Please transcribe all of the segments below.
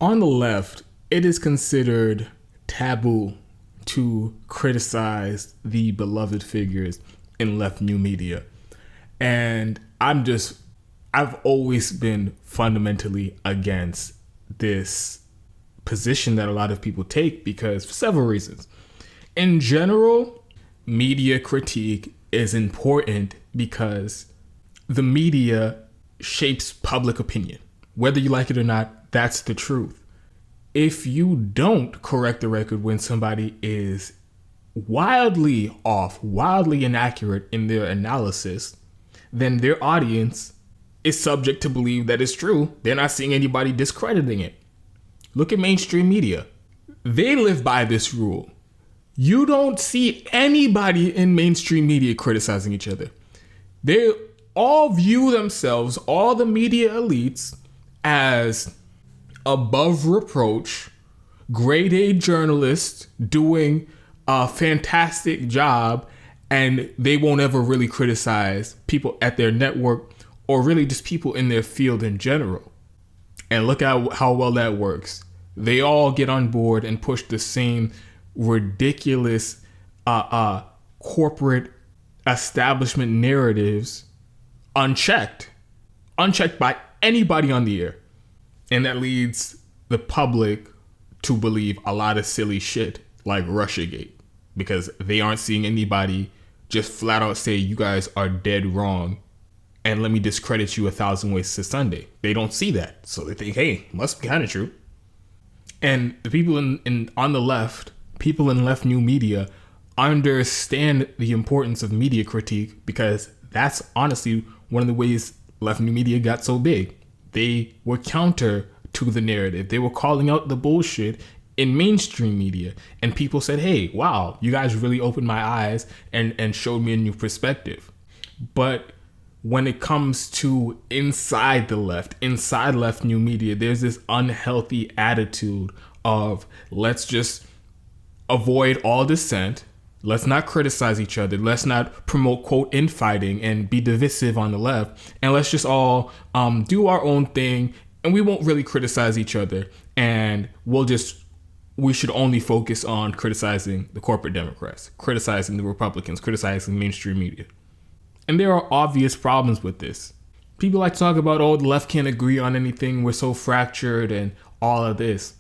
On the left, it is considered taboo to criticize the beloved figures in left new media. And I've always been fundamentally against this position that a lot of people take because for several reasons. In general, media critique is important because the media shapes public opinion. Whether you like it or not, that's the truth. If you don't correct the record when somebody is wildly off, wildly inaccurate in their analysis, then their audience is subject to believe that it's true. They're not seeing anybody discrediting it. Look at mainstream media. They live by this rule. You don't see anybody in mainstream media criticizing each other. They all view themselves, all the media elites, as above reproach, grade A journalists doing a fantastic job, and they won't ever really criticize people at their network or really just people in their field in general. And look at how well that works. They all get on board and push the same ridiculous corporate establishment narratives unchecked by anybody on the air. And that leads the public to believe a lot of silly shit like Russiagate because they aren't seeing anybody just flat out say you guys are dead wrong and let me discredit you 1,000 ways to Sunday. They don't see that. So they think, hey, must be kind of true. And the people on the left, people in left new media understand the importance of media critique because that's honestly one of the ways left new media got so big. They were counter to the narrative. They were calling out the bullshit in mainstream media. And people said, hey, wow, you guys really opened my eyes and showed me a new perspective. But when it comes to inside left new media, there's this unhealthy attitude of let's just avoid all dissent. Let's not criticize each other. Let's not promote, quote, infighting and be divisive on the left. And let's just all do our own thing. And we won't really criticize each other. And we should only focus on criticizing the corporate Democrats, criticizing the Republicans, criticizing mainstream media. And there are obvious problems with this. People like to talk about, oh, the left can't agree on anything. We're so fractured and all of this.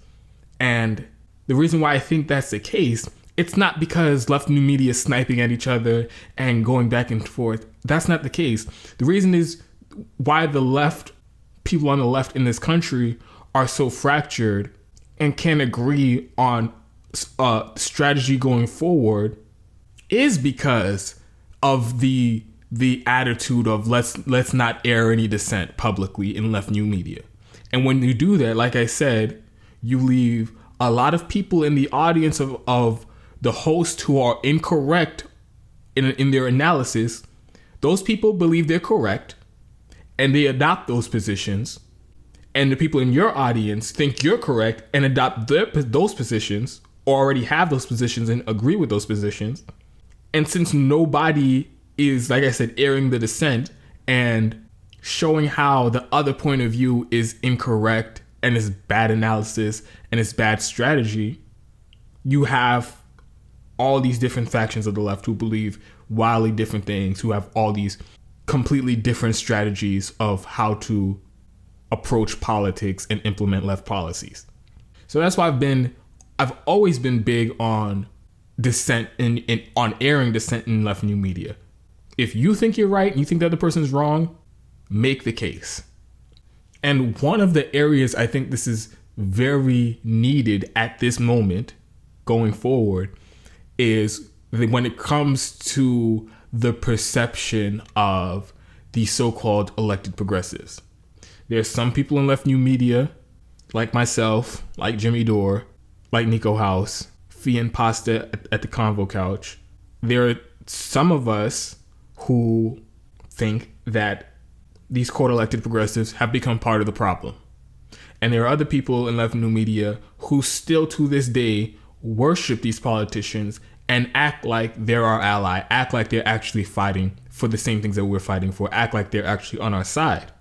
And the reason why I think that's the case, it's not because left new media is sniping at each other and going back and forth. That's not the case. The reason is why people on the left in this country are so fractured and can't agree on strategy going forward is because of the attitude of let's not air any dissent publicly in left new media. And when you do that, like I said, you leave a lot of people in the audience of the host who are incorrect in their analysis. Those people believe they're correct and they adopt those positions. And the people in your audience think you're correct and adopt those positions or already have those positions and agree with those positions. And since nobody is, like I said, airing the dissent and showing how the other point of view is incorrect and is bad analysis and it's bad strategy, you have all these different factions of the left who believe wildly different things, who have all these completely different strategies of how to approach politics and implement left policies. So that's why I've always been big on dissent on airing dissent in left new media. If you think you're right and you think the other person's wrong, make the case. And one of the areas I think this is very needed at this moment going forward is when it comes to the perception of the so-called elected progressives. There's some people in left new media, like myself, like Jimmy Dore, like Nico House, Fee and Pasta at the Convo Couch. There are some of us who think that these quote elected progressives have become part of the problem. And there are other people in left new media who still to this day worship these politicians and act like they're our ally, act like they're actually fighting for the same things that we're fighting for, act like they're actually on our side.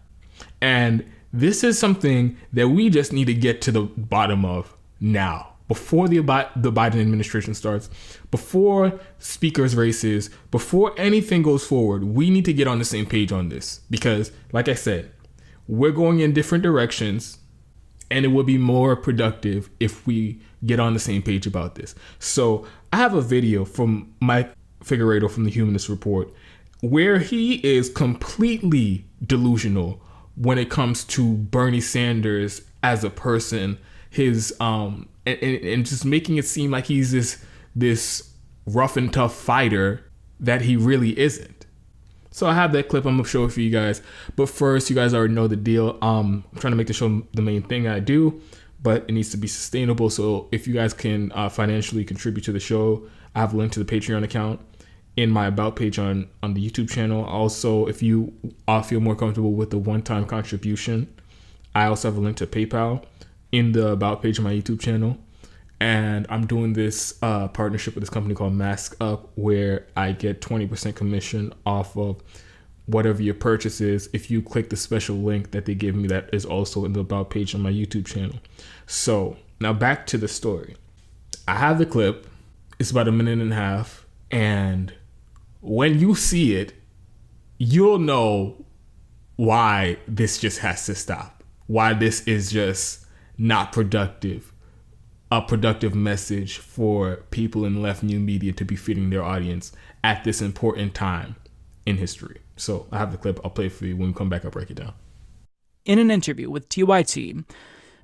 And This is something that we just need to get to the bottom of now, before the Biden administration starts, before speakers races, before anything goes forward. We need to get on the same page on this because, like I said, we're going in different directions, and it would be more productive if we get on the same page about this. So I have a video from Mike Figueredo from the Humanist Report where he is completely delusional when it comes to Bernie Sanders as a person, his and just making it seem like he's this rough and tough fighter that he really isn't. So I have that clip I'm gonna show it for you guys. But first, you guys already know the deal. I'm trying to make the show the main thing I do, but it needs to be sustainable. So if you guys can financially contribute to the show, I have a link to the Patreon account in my About page on the YouTube channel. Also, if you feel more comfortable with the one-time contribution, I also have a link to PayPal in the About page on my YouTube channel. And I'm doing this partnership with this company called Mask Up, where I get 20% commission off of whatever your purchase is if you click the special link that they give me that is also in the About page on my YouTube channel. So now back to the story. I have the clip. It's about 1.5 minutes. And when you see it, you'll know why this just has to stop. Why this is just not productive. A productive message for people in left new media to be feeding their audience at this important time in history. So I have the clip. I'll play it for you. When we come back, I'll break it down. In an interview with TYT,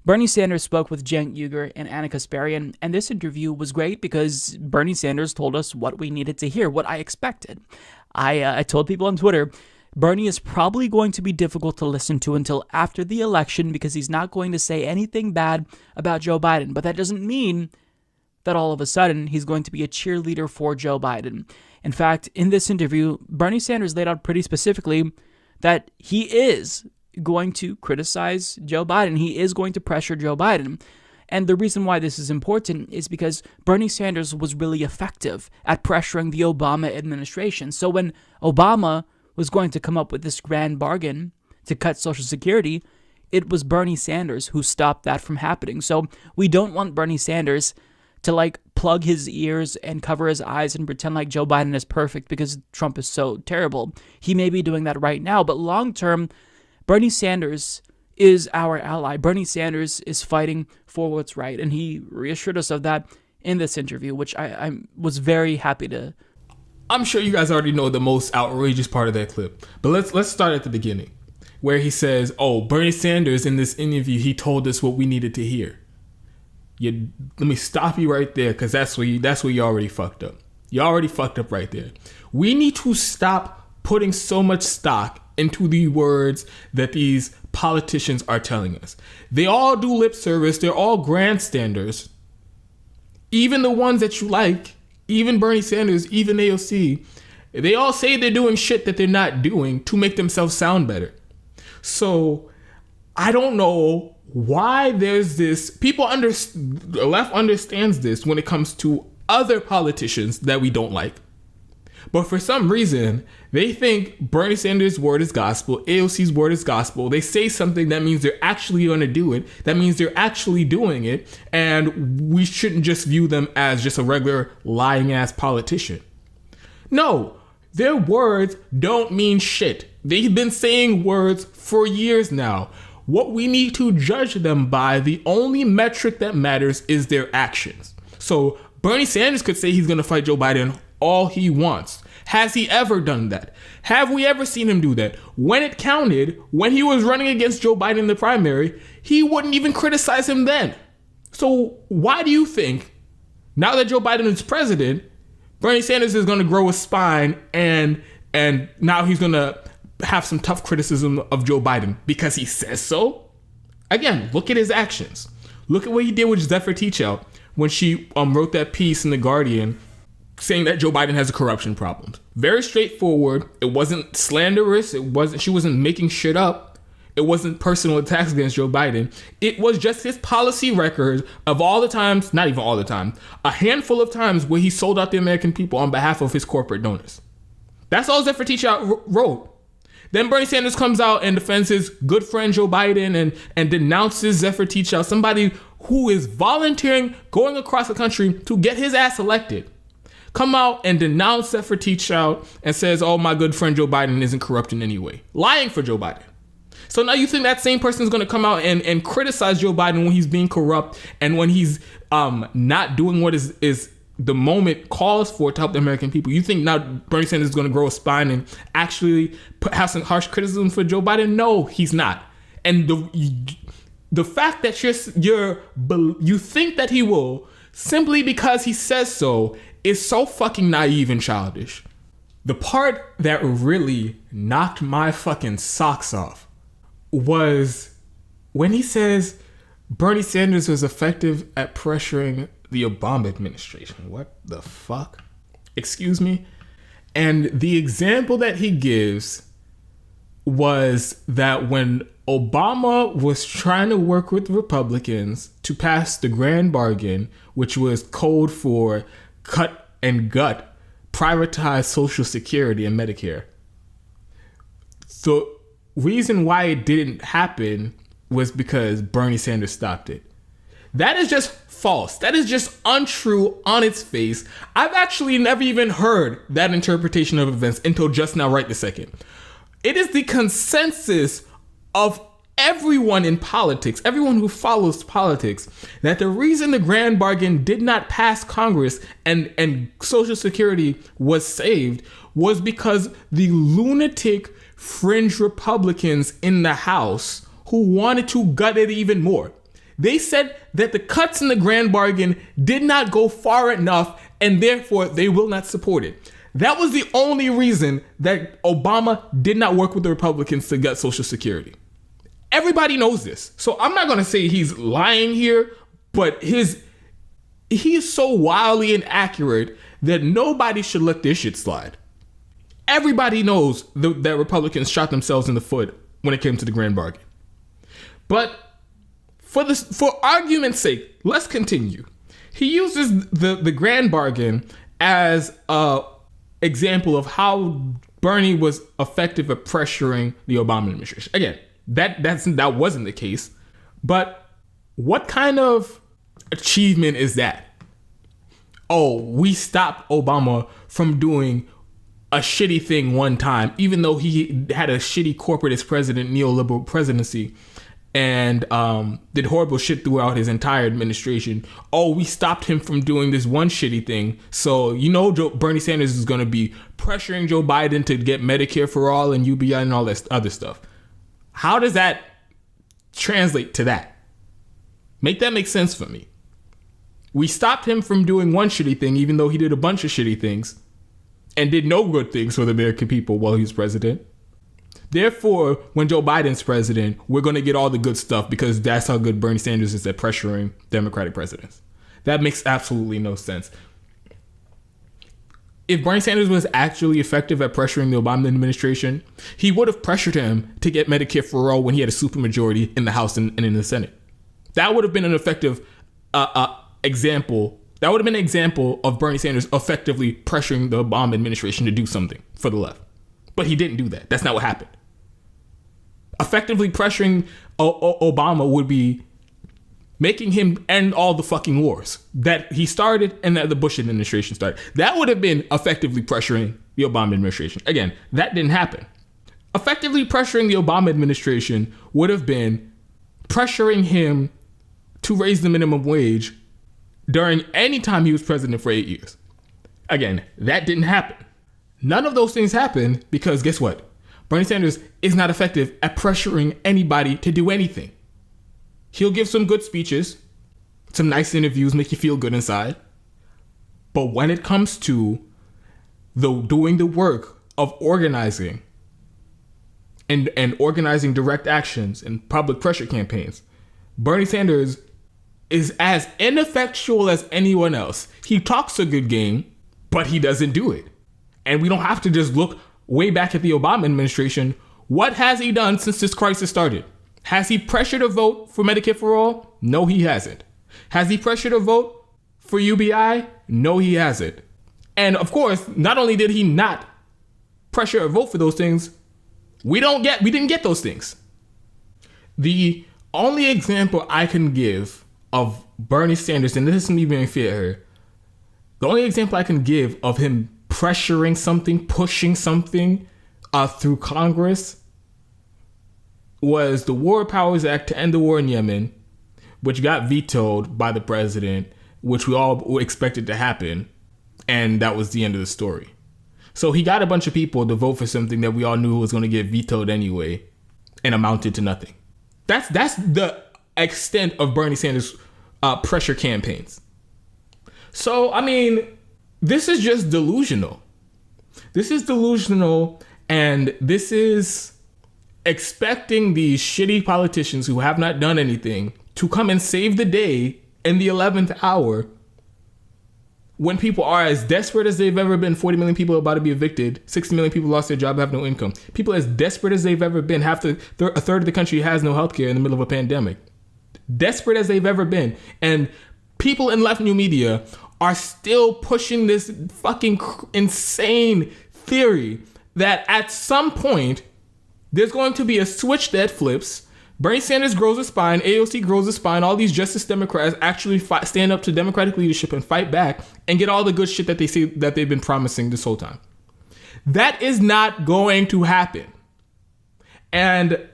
Bernie Sanders spoke with Cenk Uygur and Ana Kasparian, and this interview was great because Bernie Sanders told us what we needed to hear, what I expected. I told people on Twitter, Bernie is probably going to be difficult to listen to until after the election because he's not going to say anything bad about Joe Biden. But that doesn't mean that all of a sudden he's going to be a cheerleader for Joe Biden. In fact, in this interview, Bernie Sanders laid out pretty specifically that he is going to criticize Joe Biden. He is going to pressure Joe Biden. And the reason why this is important is because Bernie Sanders was really effective at pressuring the Obama administration. So when Obama was going to come up with this grand bargain to cut Social Security, it was Bernie Sanders who stopped that from happening. So we don't want Bernie Sanders to plug his ears and cover his eyes and pretend like Joe Biden is perfect because Trump is so terrible. He may be doing that right now, but long term, Bernie Sanders is our ally. Bernie Sanders is fighting for what's right, and he reassured us of that in this interview, which I was very happy to. I'm sure you guys already know the most outrageous part of that clip, but let's start at the beginning, where he says, "Oh, Bernie Sanders in this interview, he told us what we needed to hear." Let me stop you right there, because that's where you already fucked up. You already fucked up right there. We need to stop putting so much stock into the words that these politicians are telling us. They all do lip service. They're all grandstanders. Even the ones that you like, even Bernie Sanders, even AOC, they all say they're doing shit that they're not doing to make themselves sound better. So I don't know why there's this. The left understands this when it comes to other politicians that we don't like. But for some reason, they think Bernie Sanders' word is gospel, AOC's word is gospel. They say something that means they're actually going to do it. That means they're actually doing it. And we shouldn't just view them as just a regular lying ass politician. No, their words don't mean shit. They've been saying words for years now. What we need to judge them by, the only metric that matters is their actions. So Bernie Sanders could say he's going to fight Joe Biden all he wants. Has he ever done that? Have we ever seen him do that? When it counted, when he was running against Joe Biden in the primary, he wouldn't even criticize him then. So why do you think, now that Joe Biden is president, Bernie Sanders is going to grow a spine and now he's going to have some tough criticism of Joe Biden because he says so? Again, look at his actions. Look at what he did with Zephyr Teachout when she wrote that piece in The Guardian saying that Joe Biden has a corruption problem. Very straightforward. It wasn't slanderous. She wasn't making shit up. It wasn't personal attacks against Joe Biden. It was just his policy record of all the times, not even all the time, a handful of times where he sold out the American people on behalf of his corporate donors. That's all Zephyr Teachout wrote. Then Bernie Sanders comes out and defends his good friend Joe Biden and denounces Zephyr Teachout, somebody who is volunteering, going across the country to get his ass elected. Come out and denounce Zephyr Teachout and says, oh, my good friend Joe Biden isn't corrupt in any way. Lying for Joe Biden. So now you think that same person is going to come out and criticize Joe Biden when he's being corrupt and when he's not doing what is the moment calls for to help the American people. You think now Bernie Sanders is going to grow a spine and actually have some harsh criticism for Joe Biden? No, he's not. And the fact that you think that he will simply because he says so is so fucking naive and childish. The part that really knocked my fucking socks off was when he says Bernie Sanders was effective at pressuring the Obama administration. What the fuck? Excuse me? And the example that he gives was that when Obama was trying to work with Republicans to pass the grand bargain, which was code for cut and gut, privatize Social Security and Medicare. The reason why it didn't happen was because Bernie Sanders stopped it. That is just false. That is just untrue on its face. I've actually never even heard that interpretation of events until just now, right this second. It is the consensus of everyone in politics, everyone who follows politics, that the reason the grand bargain did not pass Congress and Social Security was saved was because the lunatic fringe Republicans in the House who wanted to gut it even more. They said that the cuts in the grand bargain did not go far enough and therefore they will not support it. That was the only reason that Obama did not work with the Republicans to gut Social Security. Everybody knows this. So I'm not going to say he's lying here, but he is so wildly inaccurate that nobody should let this shit slide. Everybody knows that Republicans shot themselves in the foot when it came to the grand bargain. But for argument's sake, let's continue. He uses the grand bargain as a example of how Bernie was effective at pressuring the Obama administration. Again, that wasn't the case. But what kind of achievement is that? Oh, we stopped Obama from doing a shitty thing one time, even though he had a shitty corporatist president, neoliberal presidency, and did horrible shit throughout his entire administration. Oh, we stopped him from doing this one shitty thing. So, Bernie Sanders is going to be pressuring Joe Biden to get Medicare for all and UBI and all that other stuff. How does that translate to that? Make that make sense for me. We stopped him from doing one shitty thing, even though he did a bunch of shitty things and did no good things for the American people while he was president. Therefore, when Joe Biden's president, we're going to get all the good stuff because that's how good Bernie Sanders is at pressuring Democratic presidents. That makes absolutely no sense. If Bernie Sanders was actually effective at pressuring the Obama administration, he would have pressured him to get Medicare for all when he had a supermajority in the House and in the Senate. That would have been an effective example. That would have been an example of Bernie Sanders effectively pressuring the Obama administration to do something for the left. But he didn't do that. That's not what happened. Effectively pressuring Obama would be making him end all the fucking wars that he started and that the Bush administration started. That would have been effectively pressuring the Obama administration. Again, that didn't happen. Effectively pressuring the Obama administration would have been pressuring him to raise the minimum wage during any time he was president for 8 years. Again, that didn't happen. None of those things happened because guess what? Bernie Sanders is not effective at pressuring anybody to do anything. He'll give some good speeches, some nice interviews, make you feel good inside. But when it comes to doing the work of organizing and organizing direct actions and public pressure campaigns, Bernie Sanders is as ineffectual as anyone else. He talks a good game, but he doesn't do it. And we don't have to just look way back at the Obama administration. What has he done since this crisis started? Has he pressured a vote for Medicare for all? No, he hasn't. Has he pressured a vote for UBI? No, he hasn't. And of course, not only did he not pressure a vote for those things, We didn't get those things. The only example I can give of Bernie Sanders, and this isn't me being fair here, the only example I can give of him pressuring something, pushing something through Congress was the War Powers Act to end the war in Yemen, which got vetoed by the president, which we all expected to happen. And that was the end of the story. So he got a bunch of people to vote for something that we all knew was going to get vetoed anyway and amounted to nothing. That's the extent of Bernie Sanders' pressure campaigns. So, I mean, this is just delusional. This is delusional, and this is expecting these shitty politicians who have not done anything to come and save the day in the 11th hour when people are as desperate as they've ever been. 40 million people are about to be evicted. 60 million people lost their job, have no income. People as desperate as they've ever been. A third of the country has no healthcare in the middle of a pandemic. Desperate as they've ever been. And people in left new media are still pushing this fucking insane theory that at some point there's going to be a switch that flips. Bernie Sanders grows a spine, AOC grows a spine, all these Justice Democrats actually stand up to Democratic leadership and fight back and get all the good shit that they say that they've been promising this whole time. That is not going to happen. And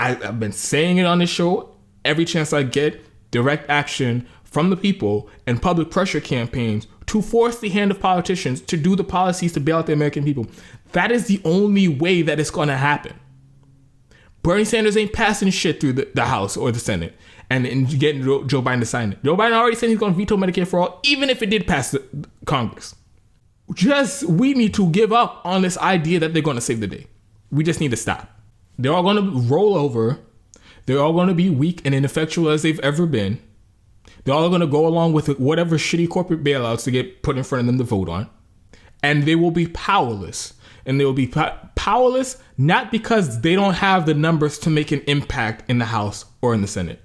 I've been saying it on this show every chance I get. Direct action from the people and public pressure campaigns to force the hand of politicians to do the policies to bail out the American people. That is the only way that it's going to happen. Bernie Sanders ain't passing shit through the House or the Senate and getting Joe Biden to sign it. Joe Biden already said he's going to veto Medicare for all, even if it did pass the Congress. We need to give up on this idea that they're going to save the day. We just need to stop. They're all going to roll over. They're all going to be weak and ineffectual as they've ever been. They're all going to go along with whatever shitty corporate bailouts to get put in front of them to vote on. And they will be powerless. And they will be powerless not because they don't have the numbers to make an impact in the House or in the Senate.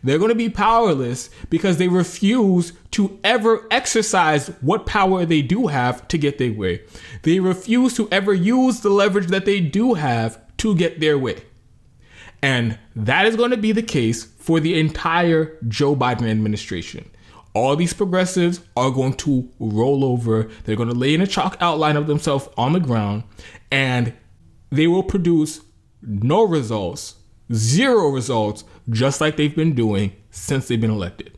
They're going to be powerless because they refuse to ever exercise what power they do have to get their way. They refuse to ever use the leverage that they do have to get their way. And that is going to be the case for the entire Joe Biden administration. All these progressives are going to roll over. They're going to lay in a chalk outline of themselves on the ground, and they will produce no results, zero results, just like they've been doing since they've been elected.